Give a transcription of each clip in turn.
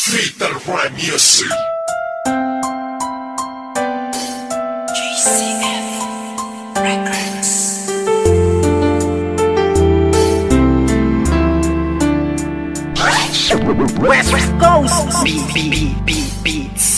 Fatal Rhyme Music. GCF Records. West Coast Beats.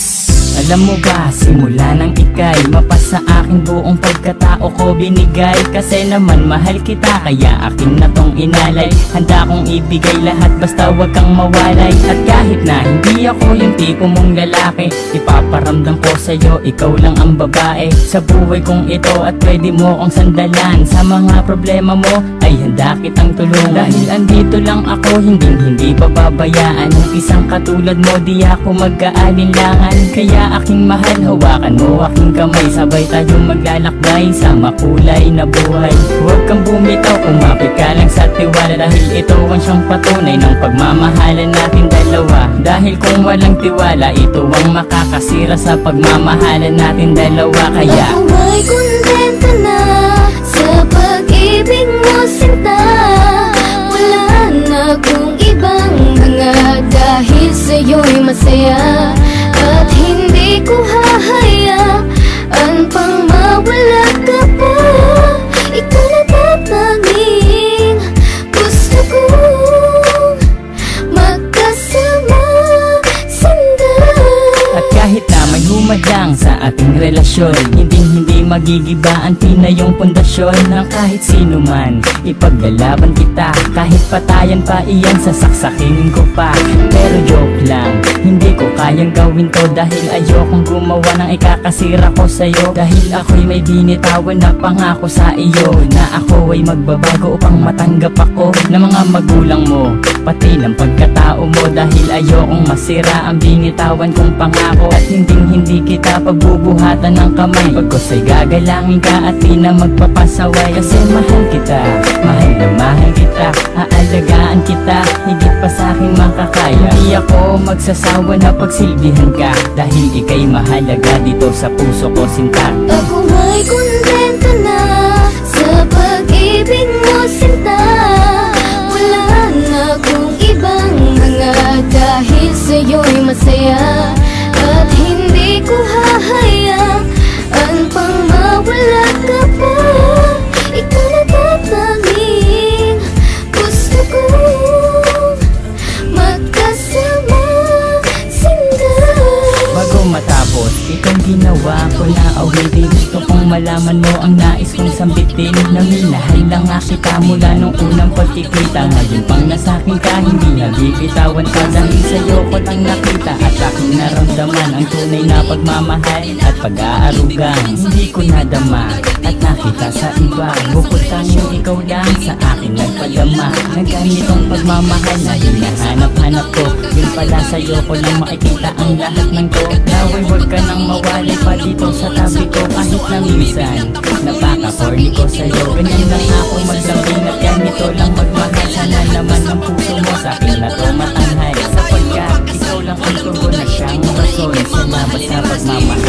Alam mo ba, simula nang ika'y mapasa akin buong pagkatao ko binigay. Kasi naman mahal kita, kaya akin na tong inalay. Handa kong ibigay lahat basta wag kang mawalay. At kahit na hindi ako yung tipo mong lalaki, ipaparamdam ko sa'yo, ikaw lang ang babae sa buhay kong ito. At pwede mo kong sandalan sa mga problema mo, ay handa kitang tulungan. Dahil andito lang ako, hindi pababayaan. Ang isang katulad mo, di ako mag-aalinlangan. Kaya aking mahal, hawakan mo aking kamay, sabay tayo maglalakbay sa makulay na buhay. Huwag kang bumitaw, kumapit ka lang sa tiwala. Dahil ito ang siyang patunay ng pagmamahalan natin dalawa. Dahil kung walang tiwala, ito ang makakasira sa pagmamahalan natin dalawa. Kaya ako ay kontento na sa pag-ibig mo, sinta. Wala na akong ibang hanga, dahil sa'yo'y masaya. At hindi ko hahayaan pang mawala ka pa. Ikaw na tatanging gusto kong magkasama, sinta. at kahit na may humadlang sa ating relasyon, hindi magigiba ang pinayong pundasyon ng kahit sino man. Ipaglalaban kita, kahit patayan pa iyan, sasaksakin ko pa. Pero joke lang, hindi ko kayang gawin to. Dahil ayokong gumawa ng ikakasira ko sa'yo. Dahil ako'y may binitawan na pangako sa iyo, na ako ay magbabago upang matanggap ako ng mga magulang mo, pati ng pagkatao mo. Dahil ayokong masira ang binitawan kong pangako. At hindi kita pagbubuhatan ng kamay, pagkos ay gagalangin ka at di na magpapasaway. Kasi mahal kita, mahal na mahal kita, aalagaan kita higit pa sa aking makakaya. Di ako magsasawa na pagsilbihan ka, dahil ika'y mahalaga dito sa puso ko, sinta. Ako ay kontento na sa pag-ibig mo, sinta. Wala na akong ibang hanga, dahil sa'yo'y masaya. At hindi ko hahayaan pang mawala ka pa. Ikaw na tatanging gusto kong magkasama, sinta. Bago matapos itong ginawa ko na awitin, gusto kong malaman mo ang nais kong sambitin. Na minahal lang nga kita mula nung unang pagkikita. Ngayon pang nasakin ka, hindi nabibitawan ka. Dahil sa'yo ko lang nakita at aking naramdaman ang tunay na pagmamahal at pag-aarugang hindi ko nadama at nakita sa iba. Bukod tanging ikaw lang sa akin nagpadama ng ganitong pagmamahal na hinahanap-hanap ko. Yun pala sa'yo ko lang makikita ang lahat ng to. Naway huwag ka nang mawali pa dito sa tabi ko. Kahit na minsan napaka-corny ko sa'yo, ganyan lang ako maglambing at ganito lang magmahal. Sana naman ang puso mo sa akin na to matanghal, sapagkat ikaw lang ang tugon na siyang rason sa labas na pagmamahal.